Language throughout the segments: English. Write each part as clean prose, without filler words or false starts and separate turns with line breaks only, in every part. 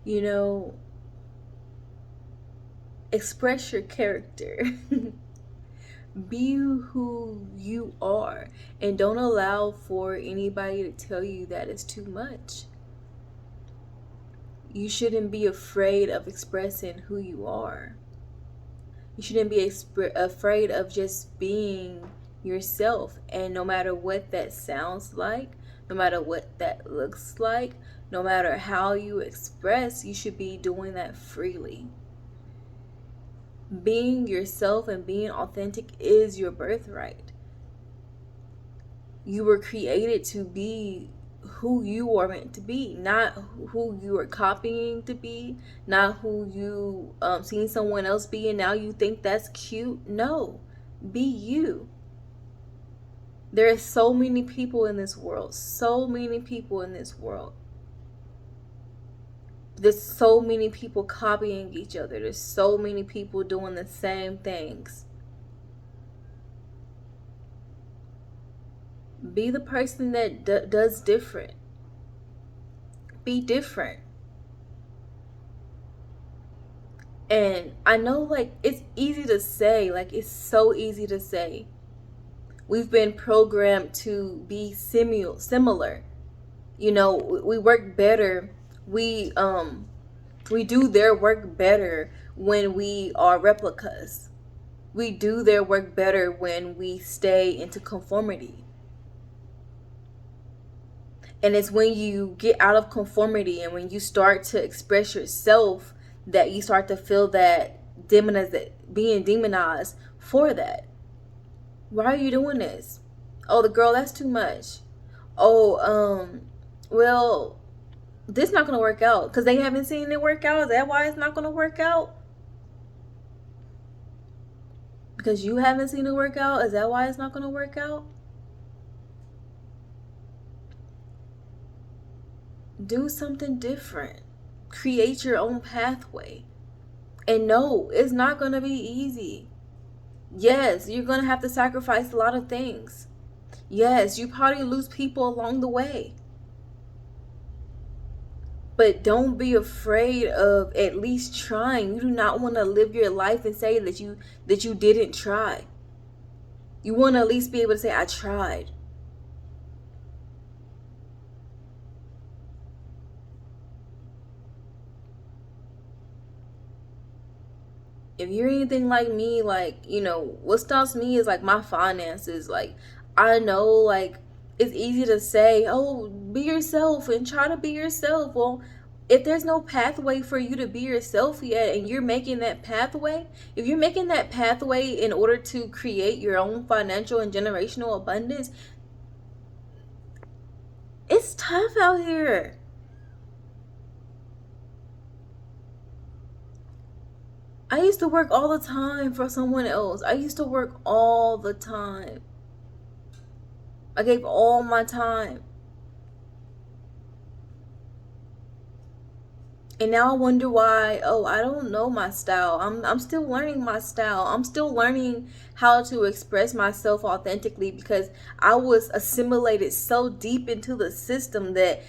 You know, express your character. Be who you are, and don't allow for anybody to tell you that it's too much. You shouldn't be afraid of expressing who you are. You shouldn't be afraid of just being yourself. And no matter what that sounds like, no matter what that looks like, no matter how you express, you should be doing that freely. Being yourself and being authentic is your birthright. You were created to be who you are meant to be, not who you are copying to be, not who you seen someone else be and now you think that's cute. No, be you. There are so many people in this world, so many people in this world. There's so many people copying each other. There's so many people doing the same things. Be the person that does different. Be different. And I know, like, it's easy to say, like, it's so easy to say. We've been programmed to be similar. You know, we work better. We do their work better when we are replicas. We do their work better when we stay into conformity. And it's when you get out of conformity and when you start to express yourself that you start to feel that being demonized for that. Why are you doing this? Oh, the girl, that's too much. Oh, well, this not gonna work out because they haven't seen it work out. Is that why it's not gonna work out? Because you haven't seen it work out. Is that why it's not gonna work out? Do something different. Create your own pathway. And no, it's not gonna be easy. Yes, you're gonna have to sacrifice a lot of things. Yes, you probably lose people along the way. But don't be afraid of at least trying. You do not want to live your life and say that you didn't try. You want to at least be able to say, I tried. If you're anything like me, like, you know, what stops me is like my finances. Like, I know, like, it's easy to say, oh, be yourself and try to be yourself. Well, if there's no pathway for you to be yourself yet and you're making that pathway, if you're making that pathway in order to create your own financial and generational abundance, it's tough out here. I used to work all the time for someone else. I used to work all the time. I gave all my time. And now I wonder why, oh, I don't know my style. I'm still learning my style. I'm still learning how to express myself authentically because I was assimilated so deep into the system that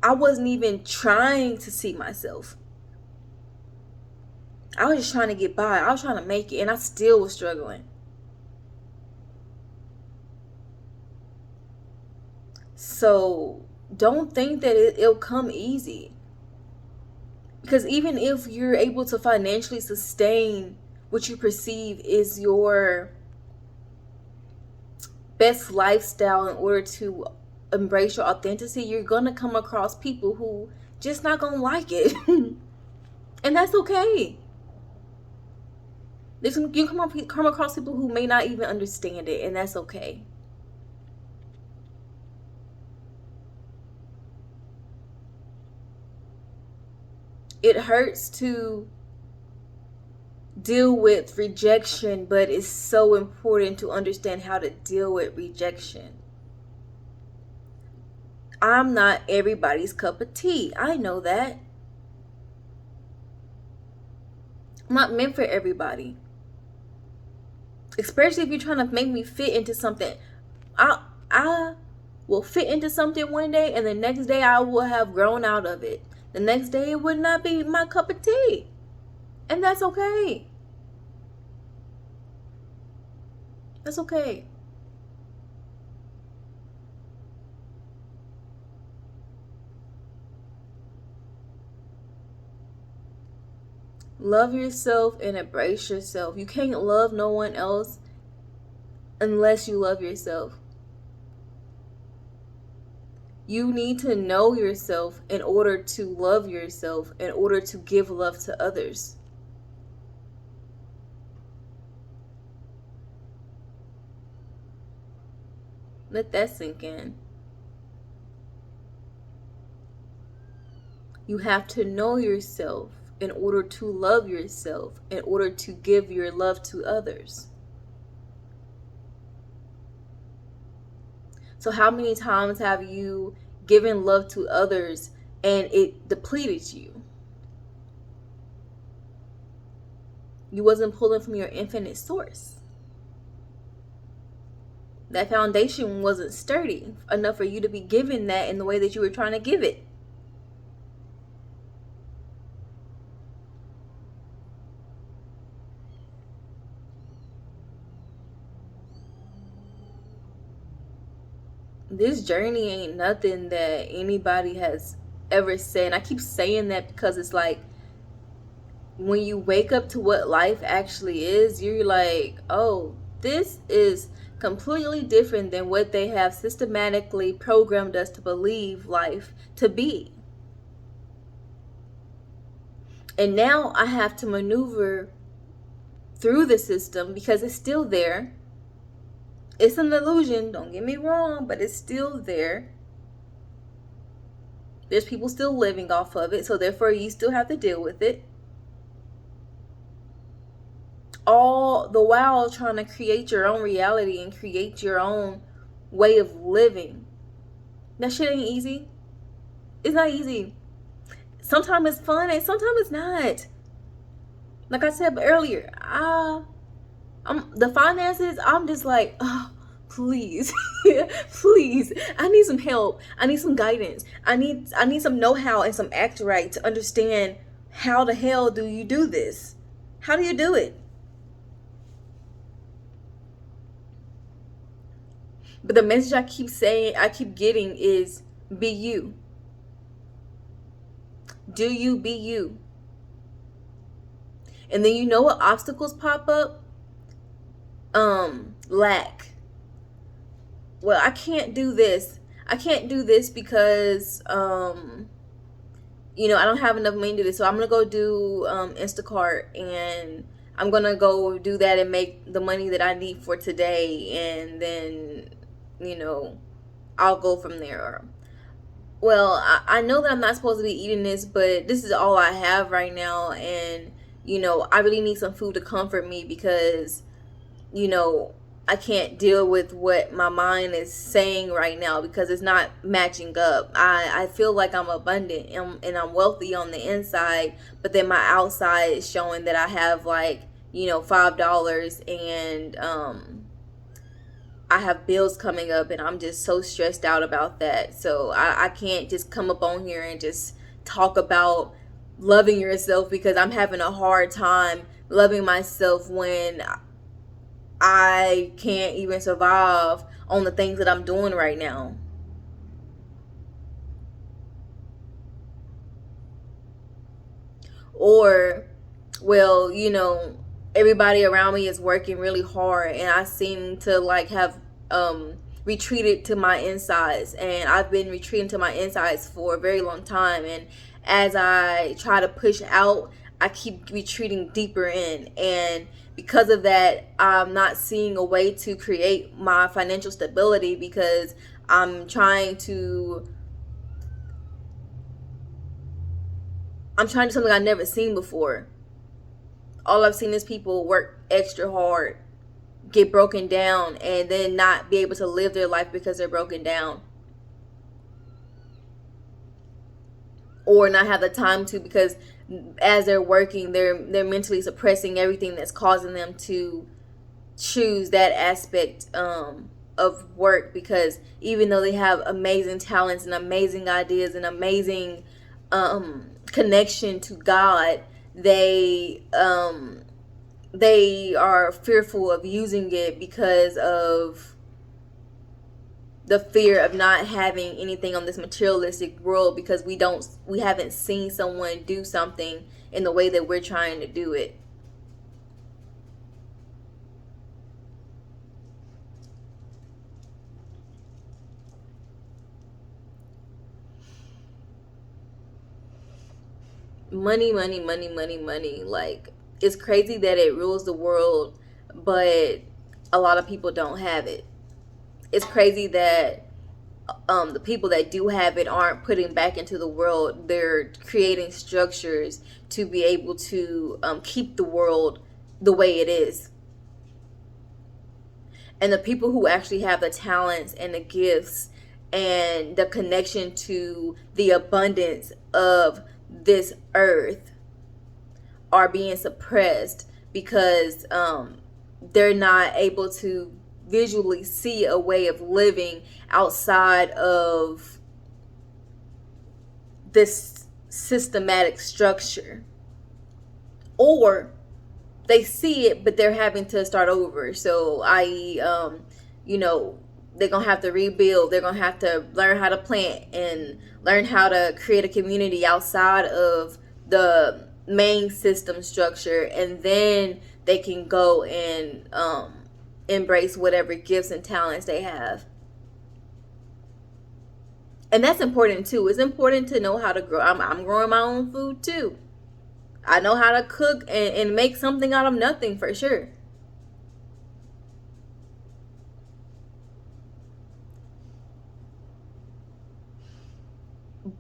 I wasn't even trying to see myself. I was just trying to get by. I was trying to make it and I still was struggling. So don't think that it'll come easy. Because even if you're able to financially sustain what you perceive is your best lifestyle in order to embrace your authenticity, you're going to come across people who just not going to like it. And that's okay. You come across people who may not even understand it, and that's okay. It hurts to deal with rejection, but it's so important to understand how to deal with rejection. I'm not everybody's cup of tea. I know that. I'm not meant for everybody. Especially if you're trying to make me fit into something. I will fit into something one day and the next day I will have grown out of it. The next day it would not be my cup of tea. And that's okay. That's okay. Love yourself and embrace yourself. You can't love no one else unless you love yourself. You need to know yourself in order to love yourself, in order to give love to others. Let that sink in. You have to know yourself in order to love yourself, in order to give your love to others. So how many times have you given love to others and it depleted you? You wasn't pulling from your infinite source. That foundation wasn't sturdy enough for you to be given that in the way that you were trying to give it. This journey ain't nothing that anybody has ever said. And I keep saying that because it's like, when you wake up to what life actually is, you're like, oh, this is completely different than what they have systematically programmed us to believe life to be. And now I have to maneuver through the system because it's still there. It's an illusion, don't get me wrong, but it's still there. There's people still living off of it, so therefore you still have to deal with it. All the while trying to create your own reality and create your own way of living. That shit ain't easy. It's not easy. Sometimes it's fun and sometimes it's not. Like I said earlier, the finances, I'm just like, oh, please, please, I need some help. I need some guidance. I need some know-how and some act right to understand how the hell do you do this? How do you do it? But the message I keep getting is, be you. Do you be you? And then you know what obstacles pop up? Lack. Well, I can't do this. I can't do this because I don't have enough money to do this. So I'm gonna go do Instacart, and I'm gonna go do that and make the money that I need for today, and then I'll go from there. Well, I know that I'm not supposed to be eating this, but this is all I have right now, and I really need some food to comfort me because I can't deal with what my mind is saying right now because it's not matching up. I feel like I'm abundant and I'm wealthy on the inside, but then my outside is showing that I have like $5 and I have bills coming up, and I'm just so stressed out about that. So I can't just come up on here and just talk about loving yourself because I'm having a hard time loving myself when I can't even survive on the things that I'm doing right now. Or, well, everybody around me is working really hard, and I seem to like have retreated to my insides, and I've been retreating to my insides for a very long time, and as I try to push out, I keep retreating deeper in, and because of that, I'm not seeing a way to create my financial stability because I'm trying to do something I've never seen before. All I've seen is people work extra hard, get broken down, and then not be able to live their life because they're broken down. Or not have the time to, because as they're working, they're mentally suppressing everything that's causing them to choose that aspect of work, because even though they have amazing talents and amazing ideas and amazing connection to God, they are fearful of using it because of the fear of not having anything on this materialistic world, because we haven't seen someone do something in the way that we're trying to do it. Money, money, money, money, money. Like, it's crazy that it rules the world, but a lot of people don't have it. It's crazy that the people that do have it aren't putting back into the world. They're creating structures to be able to keep the world the way it is. And the people who actually have the talents and the gifts and the connection to the abundance of this earth are being suppressed because they're not able to visually see a way of living outside of this systematic structure, or they see it but they're having to start over. So i.e. They're gonna have to rebuild. They're gonna have to learn how to plant and learn how to create a community outside of the main system structure, and then they can go and embrace whatever gifts and talents they have. And that's important too. It's important to know how to grow. I'm growing my own food too. I know how to cook and make something out of nothing, for sure.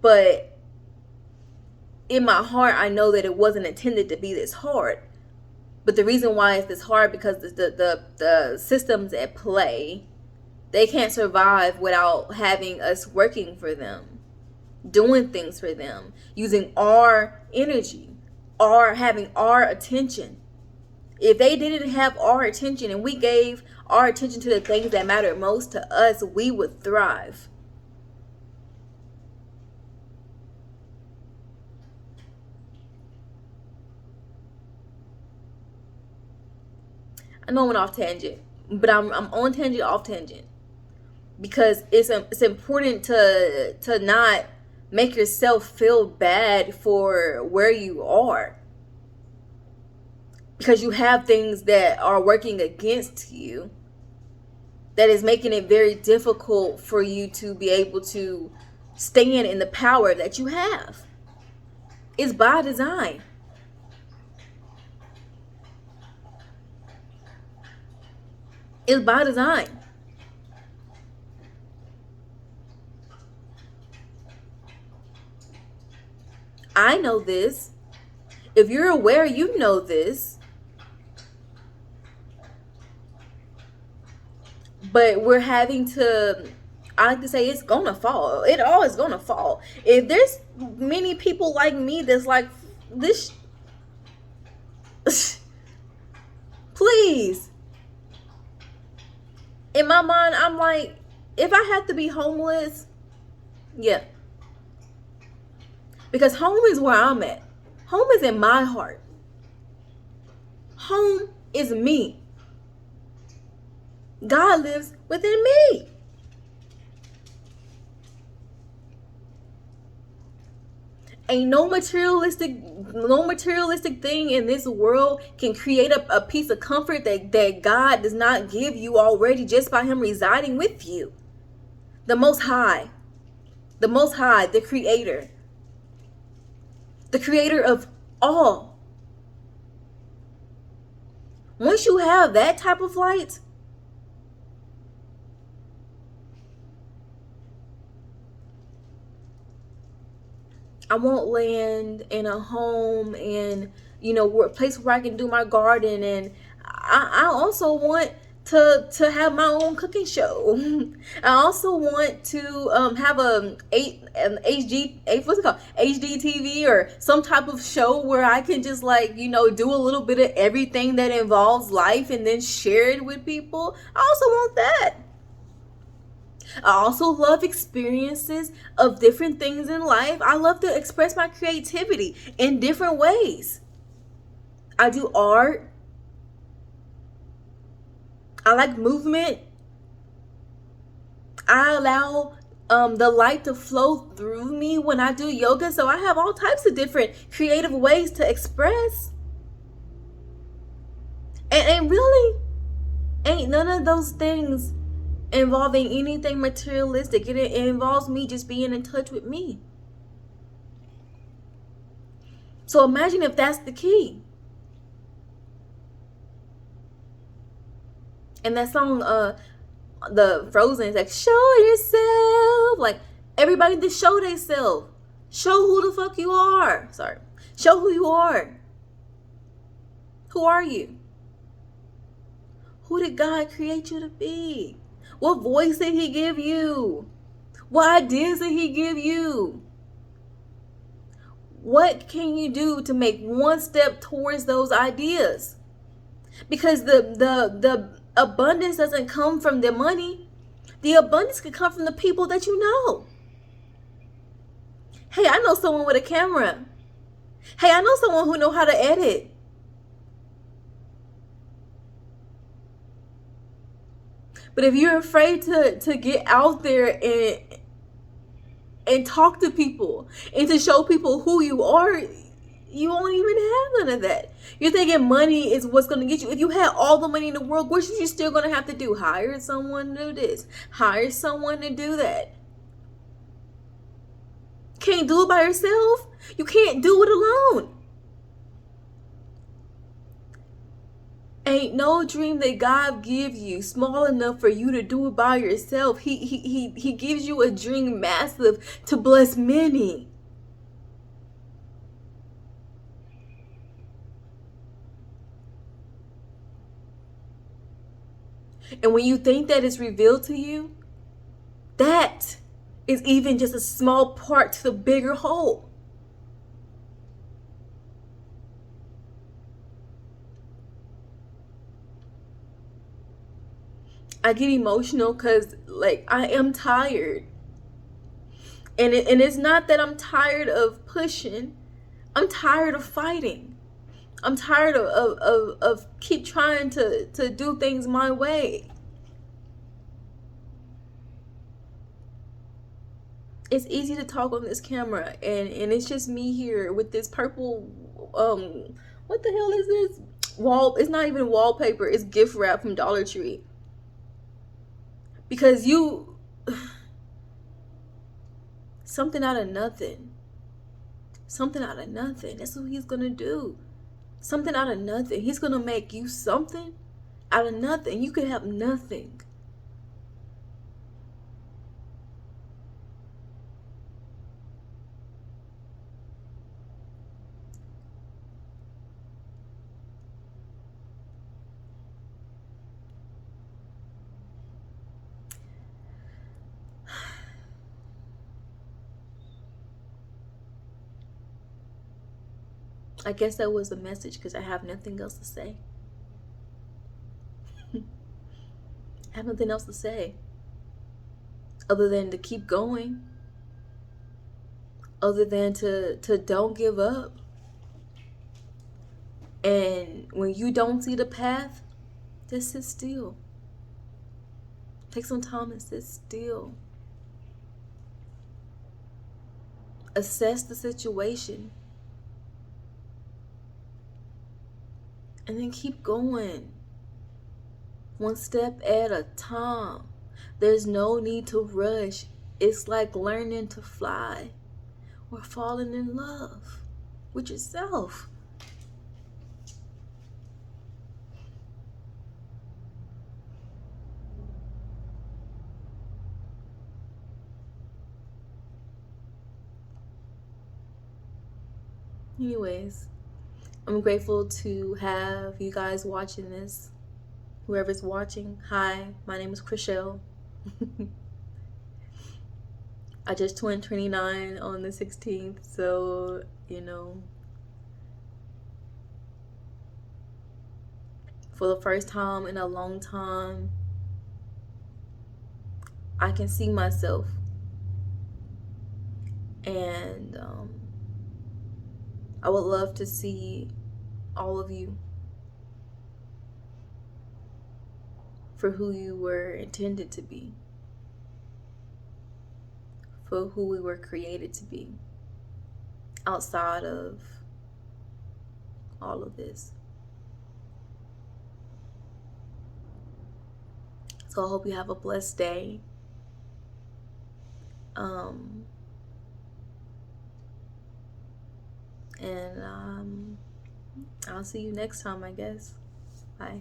But in my heart, I know that it wasn't intended to be this hard. But the reason why it's this hard, because the systems at play, they can't survive without having us working for them, doing things for them, using our energy, having our attention. If they didn't have our attention and we gave our attention to the things that matter most to us, we would thrive. I know I went off tangent, but I'm on tangent, off tangent, because it's important to not make yourself feel bad for where you are, because you have things that are working against you that is making it very difficult for you to be able to stand in the power that you have. It's by design. It's by design. I know this. If you're aware, you know this. But we're having to, I like to say, it's gonna fall. It all is gonna fall. If there's many people like me that's like this, please. In my mind, I'm like, if I have to be homeless, yeah. Because home is where I'm at. Home is in my heart. Home is me. God lives within me. Ain't no materialistic thing in this world can create a piece of comfort that God does not give you already, just by him residing with you. The Most High, the creator of all. Once you have that type of light, I won't land in a home and a place where I can do my garden, and I also want to have my own cooking show. I also want to have an HD TV or some type of show where I can just do a little bit of everything that involves life and then share it with people. I also want that. I also love experiences of different things in life. I love to express my creativity in different ways. I do art. I like movement. I allow the light to flow through me when I do yoga. So I have all types of different creative ways to express. And really, ain't none of those things involving anything materialistic. It involves me just being in touch with me. So imagine if that's the key. And that song, the Frozen, is like, show yourself. Like, everybody to show themselves. Show who the fuck you are. Sorry. Show who you are. Who are you? Who did God create you to be? What voice did he give you? What ideas did he give you? What can you do to make one step towards those ideas? Because the abundance doesn't come from the money. The abundance can come from the people that you know. Hey, I know someone with a camera. Hey, I know someone who know how to edit. But if you're afraid to get out there and talk to people and to show people who you are, you won't even have none of that. You're thinking money is what's going to get you. If you had all the money in the world, what are you still going to have to do? Hire someone to do this. Hire someone to do that. Can't do it by yourself. You can't do it alone. Ain't no dream that God gives you small enough for you to do it by yourself. He gives you a dream massive to bless many. And when you think that it's revealed to you, that is even just a small part to the bigger whole. I get emotional because, like, I am tired. And it's not that I'm tired of pushing. I'm tired of fighting. I'm tired of keep trying to do things my way. It's easy to talk on this camera, and it's just me here with this purple, what the hell is this? It's not even wallpaper, it's gift wrap from Dollar Tree. Because something out of nothing. Something out of nothing. That's what he's gonna do. Something out of nothing. He's gonna make you something out of nothing. You could have nothing. I guess that was the message because I have nothing else to say. I have nothing else to say other than to keep going, other than to don't give up. And when you don't see the path, just sit still. Take some time and sit still. Assess the situation. And then keep going. One step at a time. There's no need to rush. It's like learning to fly or falling in love with yourself. Anyways, I'm grateful to have you guys watching this. Whoever's watching, hi, my name is Chriselle. I just turned 29 on the 16th, so, for the first time in a long time, I can see myself. And I would love to see all of you for who you were intended to be, for who we were created to be, outside of all of this. So I hope you have a blessed day. And I'll see you next time, I guess. Bye.